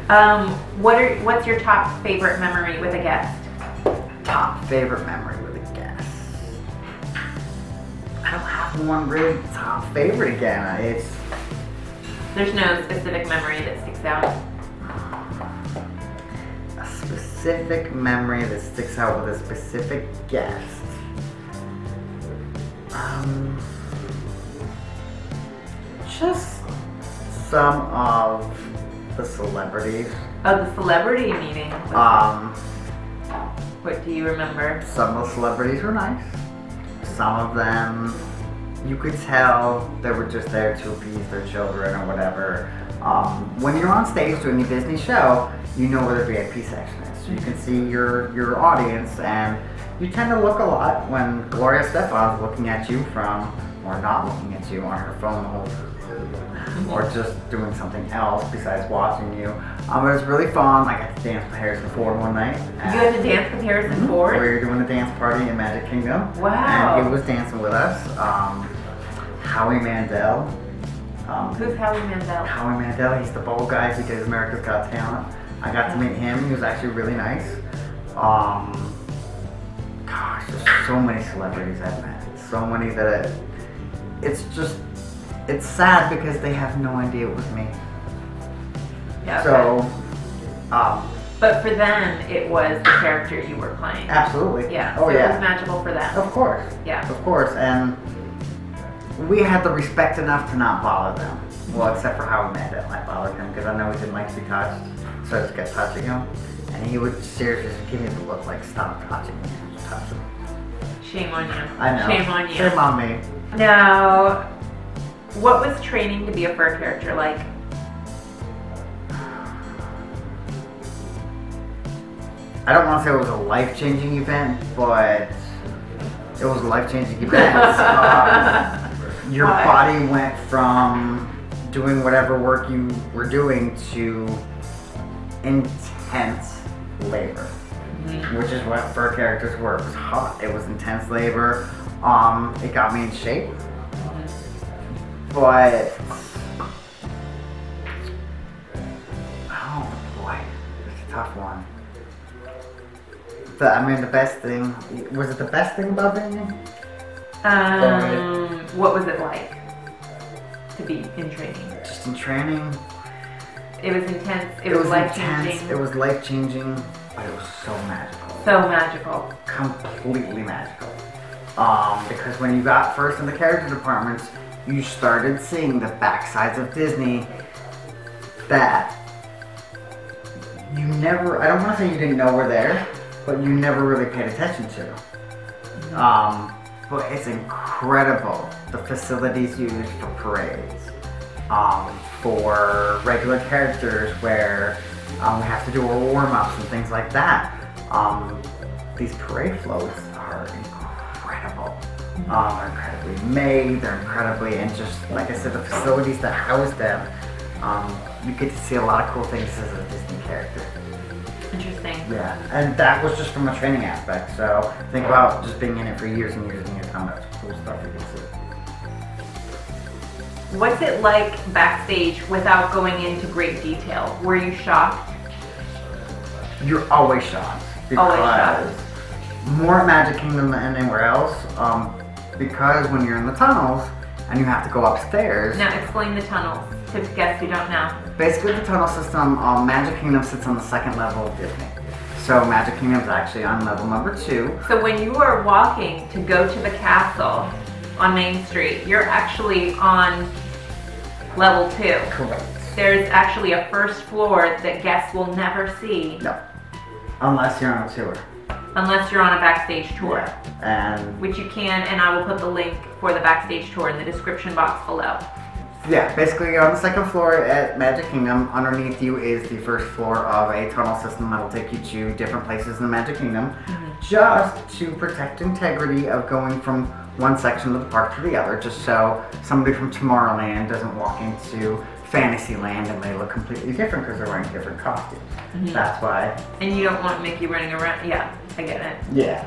What's your top favorite memory with a guest? Top favorite memory with a guest. I don't have one really top favorite again. There's no specific memory that sticks out. A specific memory that sticks out with a specific guest. Just some of the celebrities. Oh, the celebrity meeting. What do you remember? Some of the celebrities were nice. Some of them, you could tell they were just there to appease their children or whatever. When you're on stage doing a Disney show, you know where the VIP section is. So you can see your audience, and you tend to look a lot when Gloria Stefan's looking at you from, or not looking at you on her phone the whole time, or just doing something else besides watching you. It was really fun. I got to dance with Harrison Ford one night. You had to dance with Harrison Ford? We were doing a dance party in Magic Kingdom. Wow. And he was dancing with us. Howie Mandel. Who's Howie Mandel? Howie Mandel, he's the bald guy who did America's Got Talent. I got to meet him. He was actually really nice. Gosh, there's so many celebrities I've met. So many that it's sad because they have no idea it was me. Yeah. So, but for them, it was the character you were playing. Absolutely. Yeah. Oh, so yeah. It was magical for them. Of course. Yeah. Of course. And we had the respect enough to not bother them. Well, except for Howie Mandel. I bothered him because I know he didn't like to be touched. So I just kept touching him. And he would seriously just give me the look like, stop touching me. Just touch him. Shame on you. I know. Shame on you. Shame on me. Now, what was training to be a fur character like? I don't want to say it was a life-changing event, but it was a life-changing event. Your body went from doing whatever work you were doing to intense labor, which is what fur characters were. It was hot. It was intense labor. It got me in shape, but oh boy, it's a tough one. I mean, the best thing, was it the best thing about being me? What was it like to be in training? Just in training. It was intense. It was life-changing. It was life-changing, but it was so magical. So magical. Completely magical. Because when you got first in the character departments, you started seeing the backsides of Disney that you never, I don't want to say you didn't know were there, but you never really paid attention to. But it's incredible, the facilities used for parades, for regular characters where we have to do our warm-ups and things like that. These parade floats are incredible. They're incredibly made, they're incredibly, and just like I said, the facilities that house them, you get to see a lot of cool things as a Disney character. Interesting. Yeah, and that was just from a training aspect. So think about just being in it for years and years and years, how much cool stuff you can see. What's it like backstage without going into great detail? Were you shocked? You're always shocked. Because more at Magic Kingdom than anywhere else. Because when you're in the tunnels and you have to go upstairs. Now explain the tunnels to guests who don't know. Basically the tunnel system, Magic Kingdom sits on the second level of Disney. So Magic Kingdom is actually on level number 2. So when you are walking to go to the castle on Main Street, you're actually on level 2. Correct. There's actually a first floor that guests will never see. No. Unless you're on a tour. Unless you're on a backstage tour. Yeah. And which you can, and I will put the link for the backstage tour in the description box below. Yeah, basically you're on the second floor at Magic Kingdom. Underneath you is the first floor of a tunnel system that will take you to different places in the Magic Kingdom, just to protect integrity of going from one section of the park to the other, just so somebody from Tomorrowland doesn't walk into Fantasyland and they look completely different because they're wearing different costumes. That's why. And you don't want Mickey running around. Yeah, I get it. Yeah.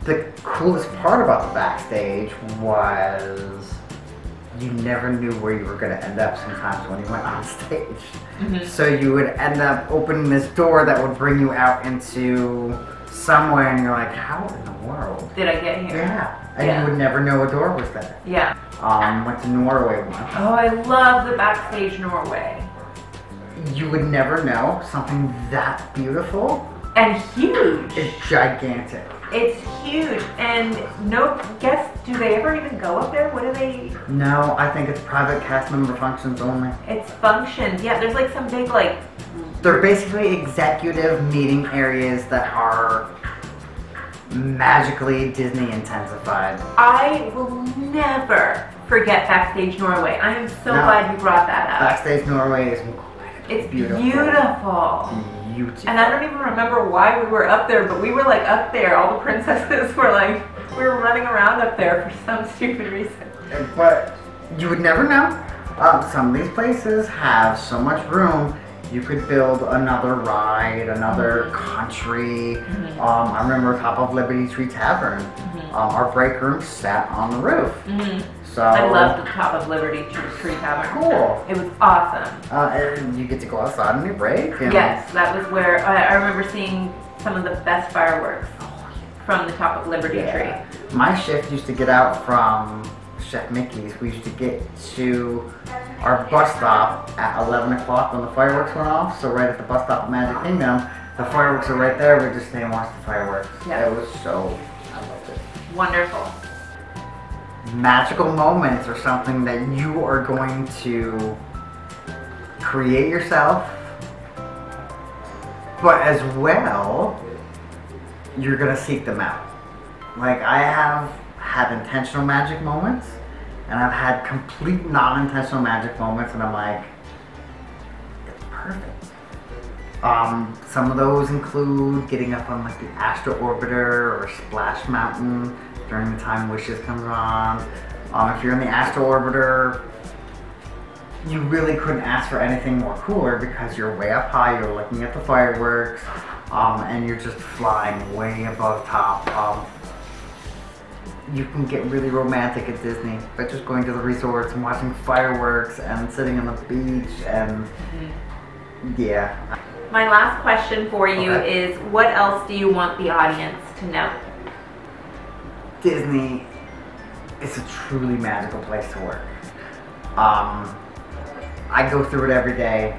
The coolest part about the backstage was you never knew where you were going to end up sometimes when you went on stage. So you would end up opening this door that would bring you out into somewhere, and you're like, how in the world did I get here? Yeah, and you would never know a door was there. Yeah. Went to Norway once. Oh, I love the Backstage Norway. You would never know something that beautiful and huge. It's gigantic. It's huge, and do they ever even go up there? What do they? No, I think it's private cast member functions only. It's functions, yeah. There's like some big like. They're basically executive meeting areas that are magically Disney intensified. I will never forget Backstage Norway. I am so glad you brought that up. Backstage Norway is it's beautiful. And I don't even remember why we were up there, but we were like up there. All the princesses were like, we were running around up there for some stupid reason. But you would never know. Some of these places have so much room. You could build another ride, another country. I remember top of Liberty Tree Tavern. Our break room sat on the roof. So I loved the top of Liberty Tree Tavern. Cool. It was awesome. And you get to go outside on your break. And yes, that was where I remember seeing some of the best fireworks from the top of Liberty Tree. My shift used to get out from Chef Mickey's. We used to get to our bus stop at 11 o'clock when the fireworks went off. So right at the bus stop of Magic Kingdom, the fireworks are right there. We just stay and watch the fireworks. Yeah. It was I loved it. Wonderful. Magical moments are something that you are going to create yourself, but as well, you're going to seek them out. Like, I have had intentional magic moments, and I've had complete non-intentional magic moments, and I'm like, it's perfect. Some of those include getting up on like the Astro Orbiter or Splash Mountain during the time Wishes comes on. If you're in the Astro Orbiter, you really couldn't ask for anything more cooler because you're way up high, you're looking at the fireworks, and you're just flying way above top. You can get really romantic at Disney by just going to the resorts and watching fireworks and sitting on the beach and yeah. My last question for you is, what else do you want the audience to know? Disney is a truly magical place to work. I go through it every day.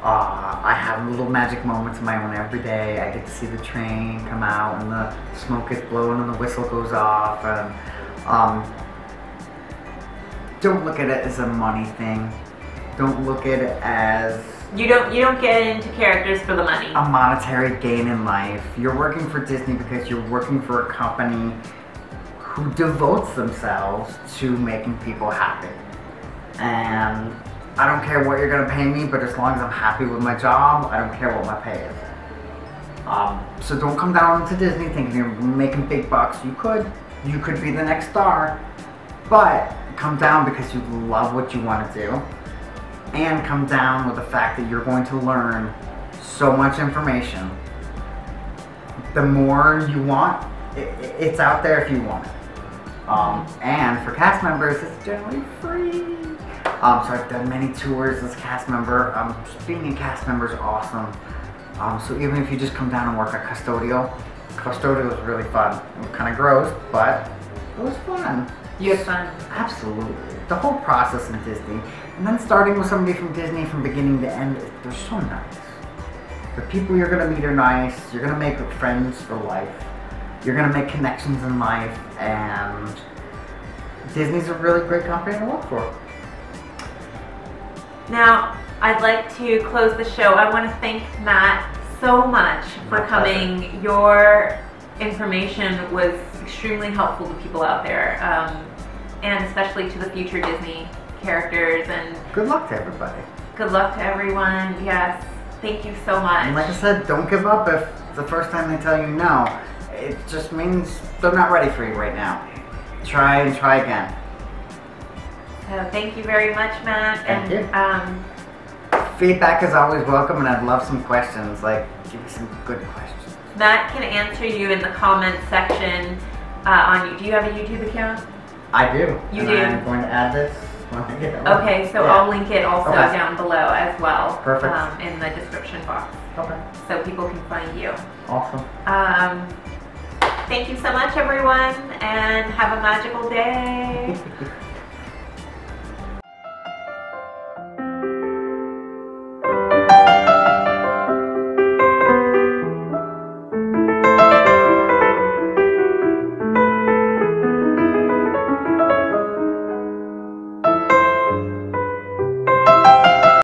I have little magic moments of my own every day. I get to see the train come out and the smoke gets blown and the whistle goes off. And don't look at it as a money thing. Don't look at it as you don't get into characters for the money. A monetary gain in life. You're working for Disney because you're working for a company who devotes themselves to making people happy. And I don't care what you're gonna pay me, but as long as I'm happy with my job, I don't care what my pay is. So don't come down to Disney thinking you're making big bucks. You could be the next star, but come down because you love what you want to do, and come down with the fact that you're going to learn so much information. The more you want, it's out there if you want it. And for cast members, it's generally free. So I've done many tours as a cast member. Just being a cast member is awesome. So even if you just come down and work at custodial is really fun. It was kind of gross, but it was fun. You had fun? Absolutely. The whole process in Disney, and then starting with somebody from Disney from beginning to end, they're so nice. The people you're gonna meet are nice. You're gonna make friends for life. You're gonna make connections in life, and Disney's a really great company to work for. Now, I'd like to close the show. I want to thank Matt so much for coming. Your information was extremely helpful to people out there, and especially to the future Disney characters. And good luck to everybody. Good luck to everyone. Yes, thank you so much. And like I said, don't give up if the first time they tell you no. It just means they're not ready for you right now. Try and try again. So thank you very much, Matt. Thank you. Feedback is always welcome, and I'd love some questions. Like, give me some good questions. Matt can answer you in the comments section on you. Do you have a YouTube account? I do. You do? I'm going to add this Okay, so Yeah. I'll link it also Okay. down below as well. Perfect. In the description box. Okay. So people can find you. Awesome. Thank you so much, everyone, and have a magical day.